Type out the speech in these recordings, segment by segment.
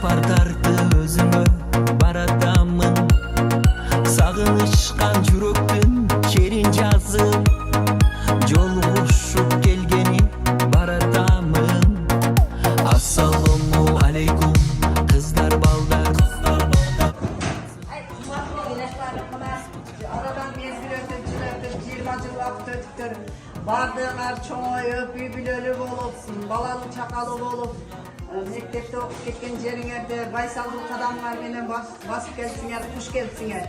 сапар тарты өзүңө баратамын сагынышкан жүрөктүн шерин жазып жолугушуп келгени баратамын ассаламу алейкум кыздар балдар Aradan mezgil ötüp, 20 yıl vakit ötüktür. Bardığlar çoğayıp, büyülölü olup, balalı çakalı olup, mektepte okup ketken jeriңерде байсалдуу кадамlar менен басып келсиңер, куш келсиңер.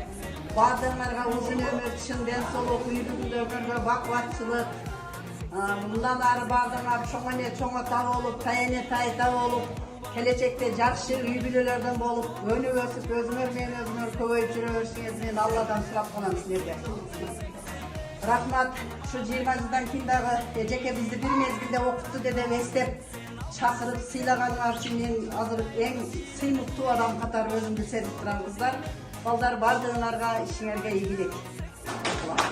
Бардığlarга uzun ömür, чын ден соолук, үйдүгүндөгү бакубатчылык. Мындан ары бардığlar чоңота болуп, тайта болуп, келечекте жакшы үй бүлөлөрдөн болуп, өнүп өсүп, өзүңөр менен өзүңөр көбөйүп жүрө беришиңерди мен Алладан сурап калам силерге. Рахмат, şu 20 жылдан кийин дагы эжеке бизди бир мезгилде окутту деп эстеп чакырып сыйлаганыңар үчүн мен азыр эң сыймыктуу адам катары өзүмдү сезип турам кыздар. Балдар бардыгыңарга ишиңерге ийгилик.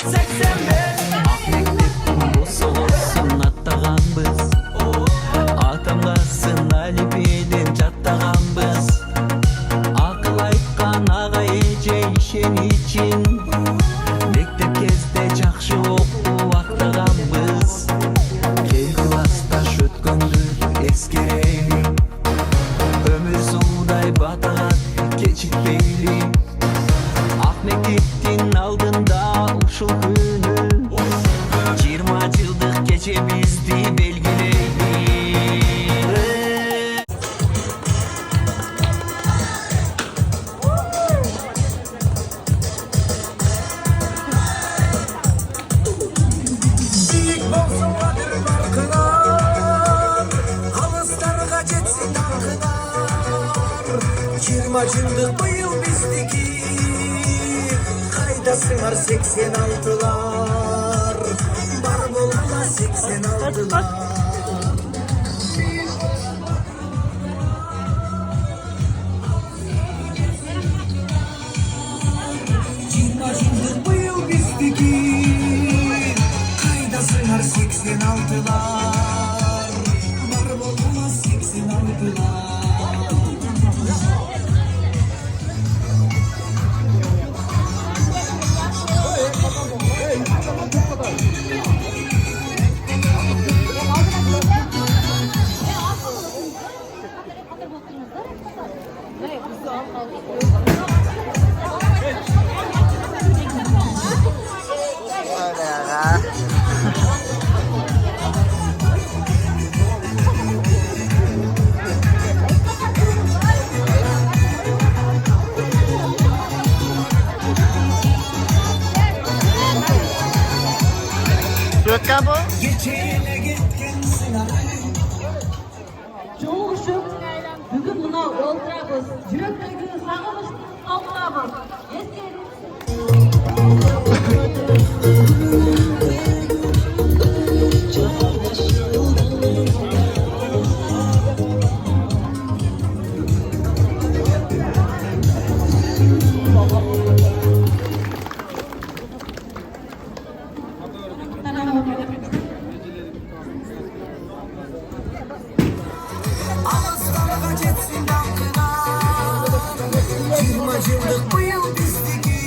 85 болсун аттаганбыз атамгасын алипеден жаттаганбыз акыл айткан ага эже ишеничин мектеп кезде жакшы окуп актаганбыз кел классташ өткөндү эскерели өмүр суудай батагат кечикпейли ак мектептин алдында ушул күнү 20 жылдык кече бизди белгилейли Бийик болсун кадыр баркыңар, алыстарга жетсин даңкыңар. 20 жылдык быйыл биздики, кайдасыңар 86-лар, бар болгула 86-лар. 20 жылдыk быйыл биздики, кайдасыңар 86-лар, бар болгула 86-лар. Kamu? Жолугушуп, бүгүн мына олтурабыз. Жүрөктөгү сагынычты калтырабыз. Алыстарга жетсин даңкыңар, 20 жылдык быйыл биздики,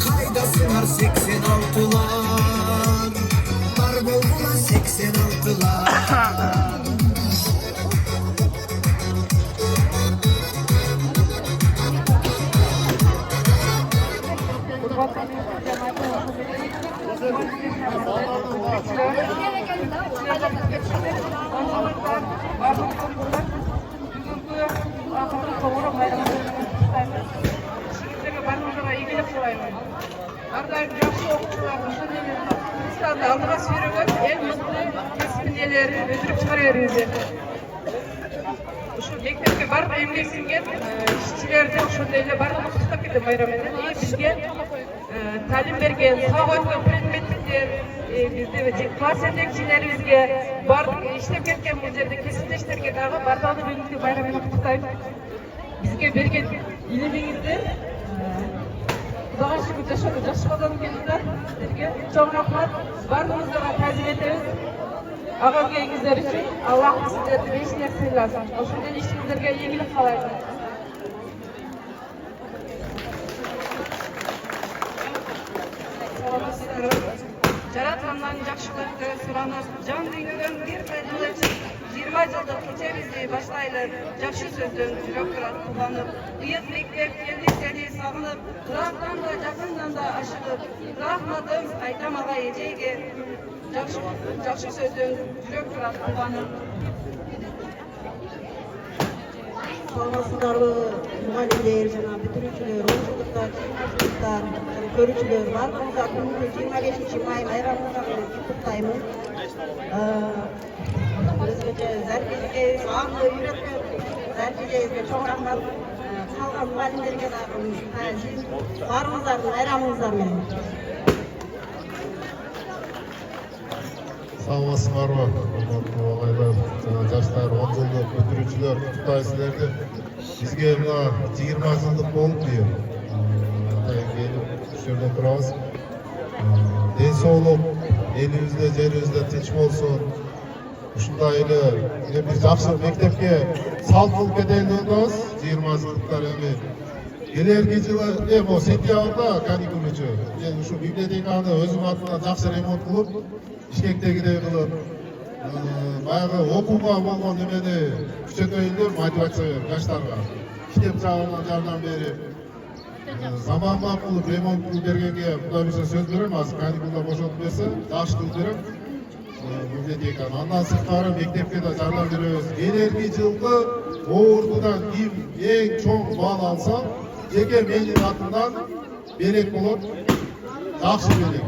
кайдасыңар 86-лар, бар болгула 86-лар. Aldığına sürüyor, en mutlu kesimiyeleri öldürüp çıkarıyoruz. Şu mektepte barıp emleksingen, işçilerden şundayla barıp tutup gitti bayramında. Bizge talim bergen, sağ oynayan predmetler, bizde klas yetekçilerimizge barıp işlep ketken bu yerde kesinleştirge dağı bardağını birlikte bayramını kutlayıp bizge bergen ilimingizde Құдайға шүкір жашып қалған кезінде сіздерге чоң рахмат. Барлығыңызға тәзім етеміз. Ağırlığınızlar için Allah sizlerді beş нәрсе сыйласын. Ошондой ишиңизерге ийгилик каалайм. Жараткандан жакшылыкты суранып, жан дүйнөдөн бир кайдылы 20 жылдык кечебизди баштайлы. Жакшы сөздөн жүрөк турат кубанып, ыйык мектеп келдиктерди сагынып, кырактан да жакындан да ашыгып, рахматым айтам ага эжейге. Жакшы сөздөн жүрөк турат кубанып. Саламатсыздарбы, мугалимдер жана бүтүрүүчүлөр, окуучулар, журналисттер, көрүүчүлөр, баарыңызга күнүнүн 25 май байрамыңызга менен куттуктаймын. Өзгөчө Зарбизге сагынып үйрөткөн Зарбизге чоң рахмат. Калган мугалимдерге дагы баарыңыздардын байрамыңыздар менен. Саламатсыздарбы, урматтуу агайлар, жаштар, 10 жылдык бүтүрүүчүлөр, куттуктайм силерди. Бизге мына 20 жылдык болуп бийим. Атайын келип, ушул жерде турабыз. Ден соолук, элибизде, жерибизде тынч болсун. Ушундай эле бир жакшы мектепке салт кылып кетейин деп атабыз. 20 жылдыктар эми келерки жылы могу сентябрда каникул өчө. Мен ушу библиотеканы өзүм атымдан жакшы ремонт кылып, ишкектегидей кылып, баягы окууга болгон немени күчөтөйүн деп мотивация берип жаштарга. Китеп жагынан жардам берип, заманга кылып ремонт кылып бергенге Кудай буйрса сөз берем, азыр каникулда бошотуп берсе, жакшы кылып берем. Библиотеканы. Андан сырткары мектепке да жардам беребиз. Келерки жылкы ордудан ким эң чоң бал алса, жеке менин атымдан белек болот. Жакшы белек.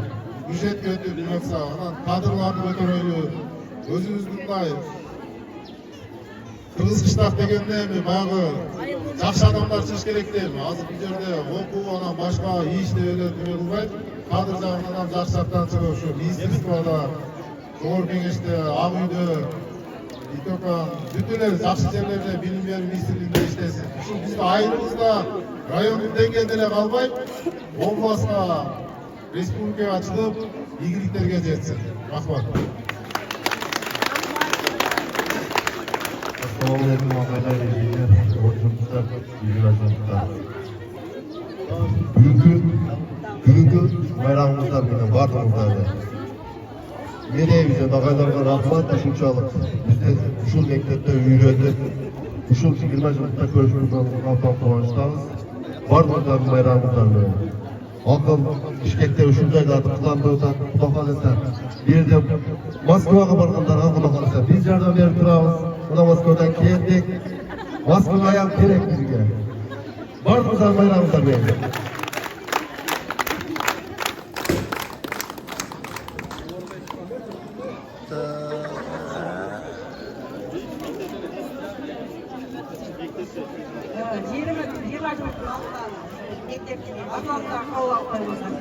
Бюджетке өтүп буюрса, анан кадрларды көтөрөлү. Өзүбүз мындай кыргыз кыштак дегенде эми баягы жакшы адамдар чыгыш керек дейм. Азыр бул жерде окуу анан башка иште эле неме кылбай, кадр жагынан адам жакшы жактан чыгып, ушу министрликада, Жогорку кеңеште, Ак үйдө, бүт эле жакшы жерлерде билим берүү министрлигинде иштесин. Ушул биздин айылыбызда райондук деңгээлде эле калбай, областка, республикага чыгып, ийгиликтерге жетсин. Рахмат. Assalomu alaykum agaylar, ijinlar, o'quvchilar, ijrochilar. Bugungi bayramimizda bilan barchamizga Meneyimize agaylarga rahmat, shunchalik bizde ушул мектепте үйрөтүп, ушул 20 жылда көрүшүбүздөн кубанычтабыз. Бардыгыңыздардын байрамыңыздар менен. Акыл Бишкекте ушундай заты кыланды өтөт, Кудай кааласа, бирде Москвага баргандарга Кудай кааласа биз жардам берип турабыз. Мына Москвадан келдик. Москвага аяк керек бизге. Бардыгыңыздардын байрамыңыздар менен. 20 жылдық мектепте Атлантта қабыл алып қойыңыздар.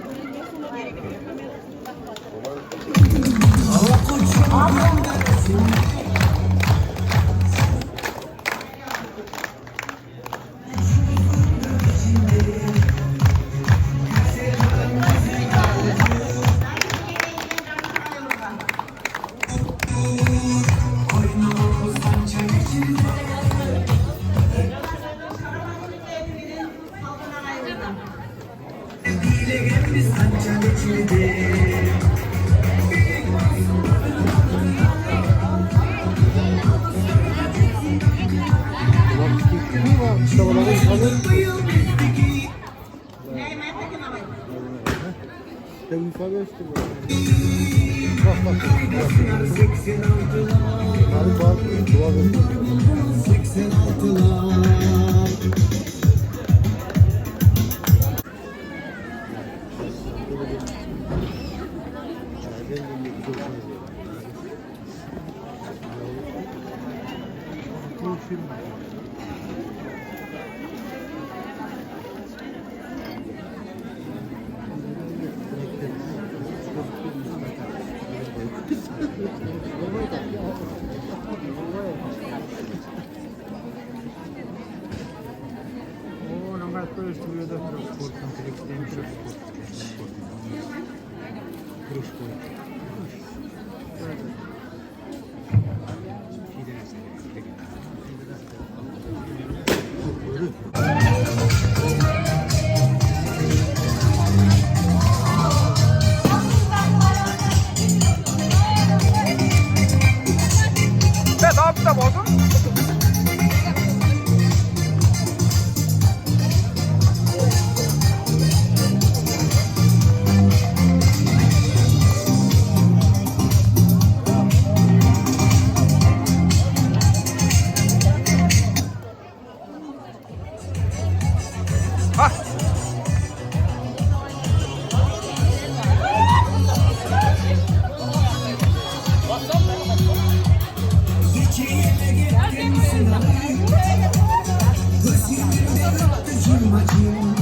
Gözümde öptü cimacım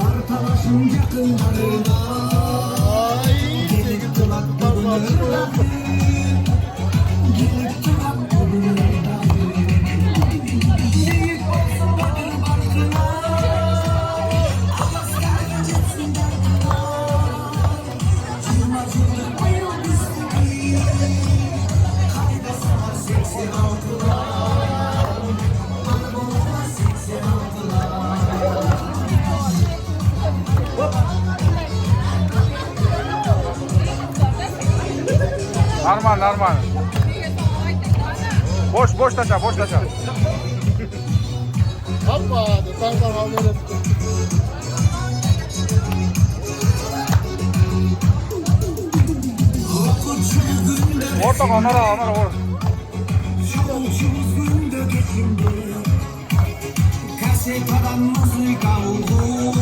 Ortalaşım yakınlarına Gelip kulak bulunurlardı Gelip kulak bulunurlardı Büyük olsun bakın farkına Ağızlar geçsin derdine Cimacımlık bu yıl bizdeki Hayda sana 86'lar Anadolu'da 86'lar Normal, normal. Boş taşa. Alma, tamam alma. Orta kamera vur. Şovçumuz günde geçindi Kase karan müzik oldu